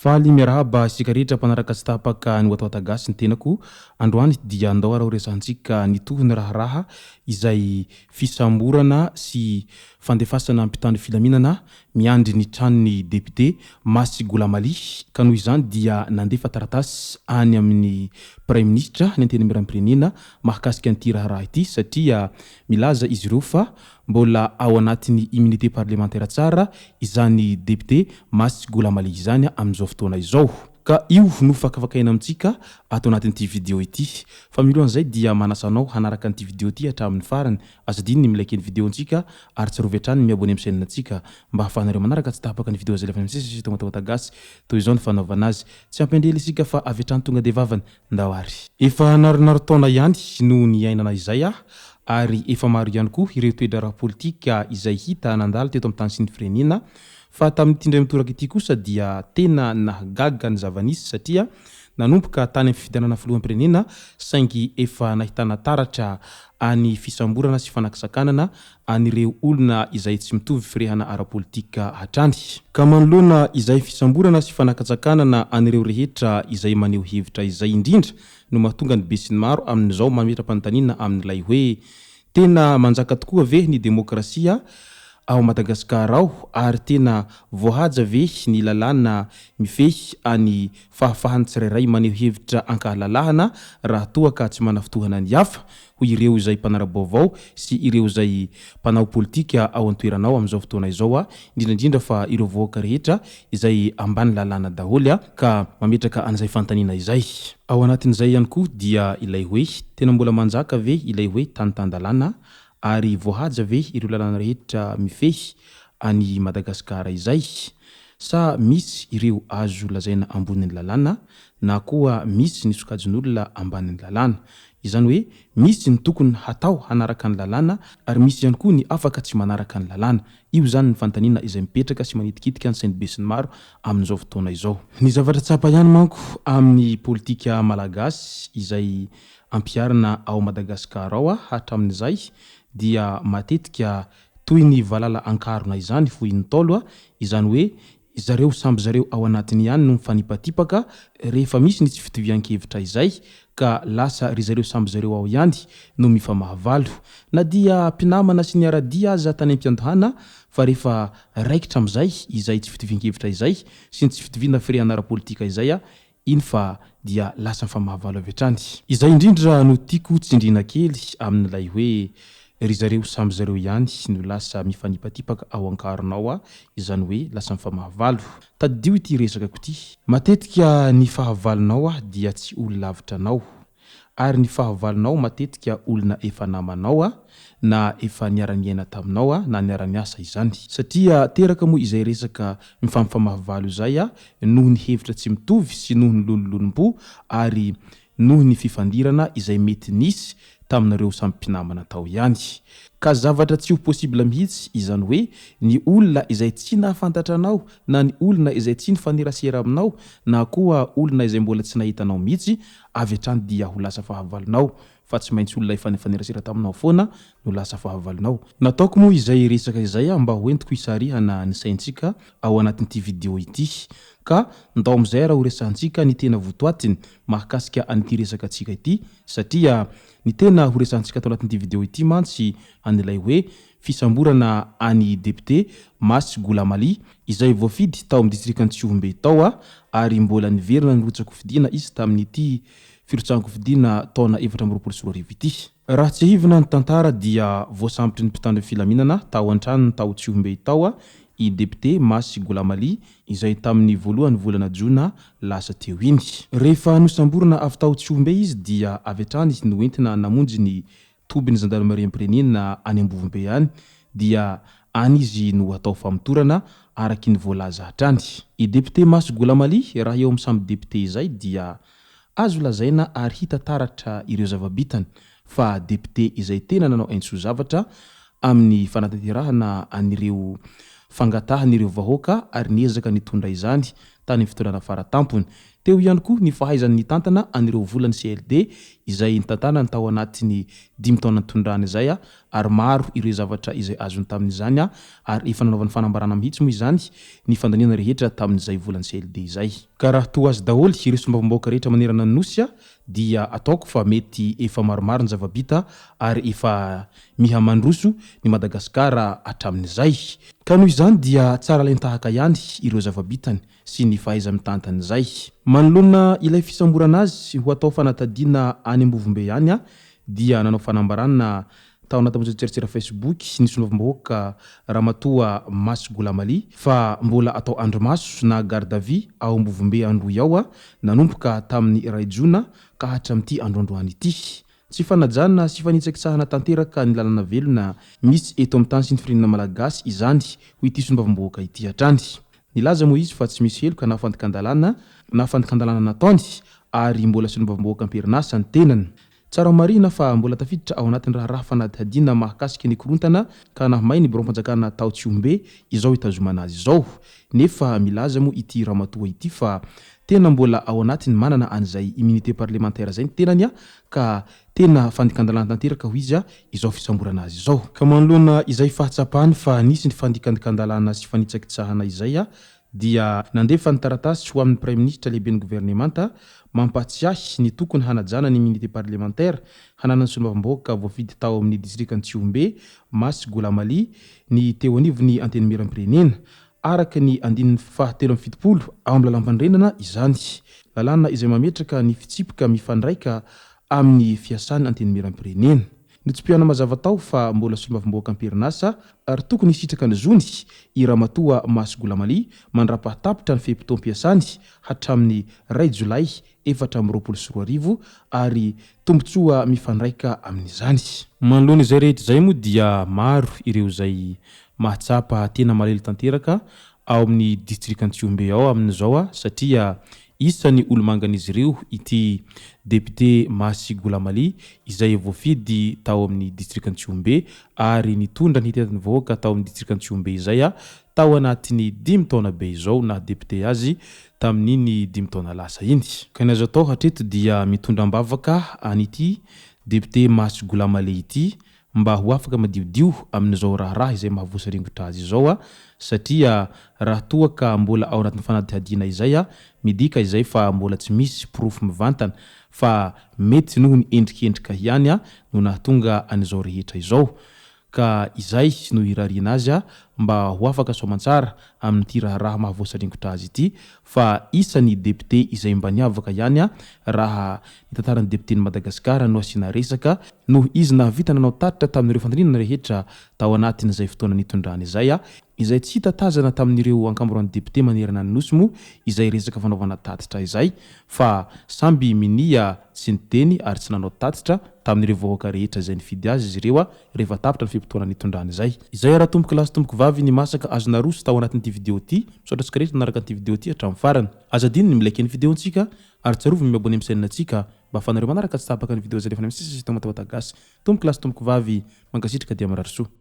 Faly miarahaba isika rehetra mpanaraka sy tapaka ny Watoata Gasy ny tenako. Androany dia andao ara resantsika nitohiny raharaha izay fisamborana sy fandefasana mpitandro filaminana miandry ny tranony député Masy Golamali. Ka noho izany dia nandefa taratasy any amin'ny Premier Ministre ny anteny miram-pirenena mahakasika an'ity raharaha ity satria milaza izy ireo fa mbola ao anatin'ny immunité parlementaire tsara izany député Masy Golamali izany amin'izao fotoana izao. Ka io no fakafakaina amintsika ato anatin'ity vidéo ity. Fa milohan'izay dia manasanao hanaraka an'ity vidéo ity hatramin'ny farany. Aza dininy milike ny vidéo antsika ary tsy rovetrany miabone amin'ny chaîne antsika mba hahafahanareo manaraka tsy tapaka ny vidéo zay lefany misy tonga Watoata Gasy toy izao ny fanaovana azy. Tsy ampendrely isika fa avy hatrany tonga de vavany ndawary. Efa naronaro taona ihany no niainana izay ary efa maro ihany koa ireo toedrara politika izay hita nandalo teto amin'ny tany sy ny firenena. Fa tamin'ity indray mitoraka ity kosa dia tena nahagaga ny zavanisy satria nanomboka tany amin'ny fifidianana filoham-pirenena saingy efa nahitana taratra any fisamborana sy fanakasakanana an'ireo olona izay tsy mitovy firehana ara-politika hatrany. Ka manoloana izay fisamborana sy fanakasakanana an'ireo rehetra izay maneho hevitra izay indrindra no mahatonga ny be sy ny maro amin'izao mametra-panontaniana amin'ilay hoe tena manjaka tokoa ve ny demokrasia ao Madagasikara ao ary tena voahaja ve ny lalàna mifehy any fahafahany tsirairay maneho hevitra ankahalalahana raha toa ka tsy manafitohana ny hafa ho ireo izay mpanara-baovao sy ireo izay mpanao politika ao an-toeranao amin'izao fotoana izao indrindra fa ireo voaka rehetra izay ambany lalàna daholo ka mametraka an'izay fantaniana izay. Ao anatin'izay ihany koa dia ilay hoe tena mbola manjaka ve ilay hoe tany-tandalàna ary voahaja ve ireo lalàna rehetra mifehy any Madagasikara izay sa misy ireo azo lazaina ambonin'ny lalàna na koa misy ny sokajin'olona ambanin'ny lalàna. Izany hoe misy ny tokony hatao hanaraka ny lalàna ary misy ihany koa ny afaka tsy manaraka ny lalàna. Io zany ny fantaniana izay mipetraka sy manitikitika ny sainy be sy ny maro amin'izao fotoana izao. Ny zavatra tsapa ihany manko amin'ny politika malagasy izay ampiarina ao Madagasikara ao hatramin'izay dia matetika toy ny valala ankarona izany fohin'ny tolo izany hoe zareo samby zareo ao anatiny ihany no mifanipatipaka rehefa misy ny tsy fitovian-kevitra izay ka lasa ry zareo samby zareo ao ihany no mifamahavalo na dia mpinamana sy ny aradia aza tany am-piandohana fa rehefa raikitra amin'izay izay tsy fitovian-kevitra izay sy ny tsy fitoviana firehana ara-politika izay iny fa dia lasa mifamahavalo avy hatrany. Izay indrindra no tiako tsindriana kely amin'ilay hoe ry zareo samby zareo ihany no lasa mifanipatipaka ao ankaronao izany hoe lasa mifamahavalo. Tadidio ity resakako ity. Matetika ny fahavalonao dia tsy olona lavitra anao ary ny fahavalonao matetika olona efa namanao na efa niara-niaina taminao na niara-niasa izany. Satria teraka moa izay resaka mifampifamahavalo izay noho ny hevitra tsy mitovy sy noho ny lolololom-po ary noho ny fifandirana izay mety nisy taminareo samy mpinamana tao ihany. Ka zavatra tsy ho possible mihitsy izany hoe ny olona izay tsy nahafantatra anao na ny olona izay tsy nifanerasera aminao na koa olona izay mbola tsy nahitanao mihitsy avy hatrany dia ho lasa fahavalonao fa tsy maintsy olona efa nifanerasera taminao foana no lasa fahavalonao. Nataoko moa izay resaka izay mba hoentiko hisarihana ny saintsika ao anatin'ity vidéo ity ka ndao amin'izay raha ho resantsika ny tena votoatiny mahakasika an'ity resaka antsika ity satria ny tena ho resantsika tao anatin'ity vidéo ity mantsy an'ilay hoe fisamborana any député Masy Golamali izay voafidy tao amin'ny distriktan Tsiombe tao ary mbola niverina ny rotsako fidiana izy tamin'ity firotsanako fidiana taona 2024 ity. Raha tsy hivina ny tantara dia voasampitry ny mpitandro filaminana tao an-tranony tao Tsiombe tao i député Masy Golamali izay tamin'ny voalohany volana Jona lasa teo iny. Rehefa nosamborana avy tao Tsiombe izy dia avy hatrany izy noentina namonjy ny tobiny gendarmerie am-pirenena any Ambovimbe any dia any izy no atao famotorana araky ny voalaza hatrany. I député Masy Golamali raha eo amin'ny samby député izay dia azo lazaina ary hita taratra ireo zava-bitany fa député izay tena nanao ainso zavatra amin'ny fanatanterahana anireo fangatahana ireo vahoaka ary niezaka nitondra izany tany fitondrana faratampony. Teo ihany koa ny fahaizany nitantana anireo volany CLD izay nitantana tao anatiny 5 taona nitondrana izay ary maro ireo zavatra izay azony tamin'izany ary efa nanaovany fanambarana mihitsy moa izany ny fandaniana rehetra tamin'izay volany CLD izay. Ka raha toa azy daholo ireo sombavombaoaka rehetra manerana ny nosy dia ataoko fa mety efa maromaro ny zavabita ary efa mihamandroso ny Madagasikara hatramin'izay. Ka noho izany dia tsara lentahaka ihany ireo zavabitany sy ny fahaiza mitantana izay. Manoloana ilay fisamborana azy ho atao fanatadiana any Ambovombe ihany dia nanao fanambarana tao anaty mojotseritsera Facebook ny sombavombaoaka Ramatoa Masy Golamali fa mbola atao andromaso na garde à vue ao Ambovombe andro ao nanomboka tamin'ny Ray Jona ka hatramin'ity androandroany ity. Tsy fanajana sy fanitsakitsahana tanteraka ny lalana velona misy eto amin'ny tany sy ny firenena malagasy izany ho ity sombavombaoaka ity hatrany. Nilaza moa izy fa tsy misy heloka na fandikandalana nataony ary mbola sombavombaoaka amperinasa ny tenany. Tsara marina fa mbola tafiditra ao anatin'ny raha fanadihadiana mahakasika ny korontana ka nahomay ny biro-panjakana Tao Tsiombe izao hitazomana azy izao. Nefa milaza moa ity Ramatoa ity fa tena mbola ao anatiny manana an'izay immunité parlementaire zay ny tenany ka tena fandikandalana tanteraka ho izy izao fisamborana azy izao. Ka manoloana izay fahatsapany fa nisy ny fandikandalana sy fanitsakitsahana izay dia nandefa ny taratasy ho amin'ny Premier Ministre lehibe ny gouvernemanta mampatsiahy ny tokony hanajana ny immunité parlementaire hananany sombavombaoaka voafidy tao amin'ny distriktan'ny Tsiombe Masy Golamali ny teo anivony antenimiram-pirenena araka ny andininy fahatelo amin'ny fitopolo ao amin'ny lalampandrenana izany. Lalàna izay mametraka ny fitsipika mifandraika amin'ny fiasany antenimiram-pirenena. Nitsimpiana mazava tao fa mbola sombavombaoaka amperinasa ary tokony hisitraka ny zony i Ramatoa Masy Golamali mandra-pahatapitra ny fehimpotoam-piasany hatramin'ny 2 Jolay 2024 ary tombotsoa mifandraika amin'izany. Manoloana izay rehetra izay moa dia maro ireo izay mahatsapa tena malelo tanteraka ao amin'ny distriktan'ny Tsiombe ao amin'izao satria isany olo-mangan'izy ireo ity député Masy Golamali izay voafidy tao amin'ny distriktan'ny Tsiombe ary nitondra ny hitetan'ny vahoaka tao amin'ny distriktan'ny Tsiombe izay tao anatiny 5 taona be izao na député azy tamin'iny 5 taona lasa iny. Ka ny azo atao hatreto dia mitondra ambavaka an'ity député Masy Golamali ity mba ho afaka madiodio amin'izao raha izay mahavoasaringotra azy izao satria raha toa ka mbola ao anatin'ny fanadihadiana izay midika izay fa mbola tsy misy proof mivantana fa mety noho ny endrikendrika ihany no nahatonga an'izao rehetra izao. Ka izay no irariana azy mba ho afaka soamantsara amin'ity raha mahavoasaringotra azy ity fa isany député izay mba niavaka ihany raha nitantaran'ny député-ny Madagasikara no asiana resaka noho izy nahavita nanao tatitra tamin'ireo fandrinana rehetra tao anatin'izay fotoana nitondrana izay tsy tatazana tamin'ireo ankamaroan'ny député manerana ny nosy moa izay resaka fanaovana tatitra izay fa samby minia tsy niteny ary tsy nanao tatitra tamin'ireo vahoaka rehetra izay nifidy azy izy ireo rehefa tapitra ny fehimpotoana nitondrana izay. Izay raha tomboky lasy tomboky vavy ny masaka azo naroso tao anatin'ity vidéo ity. Misaotra antsika rehetra nanaraka an'ity vidéo ity hatramin'ny farany. Azadino ny milike ny vidéo antsika ary tsarovy ny miabone amin'ny chaîne antsika mba afanareo manaraka tsy tapaka ny vidéo zay rehefa ny amin'ny sisa sy tomboky lasy tomboky vavy mankasitraka dia marary soa.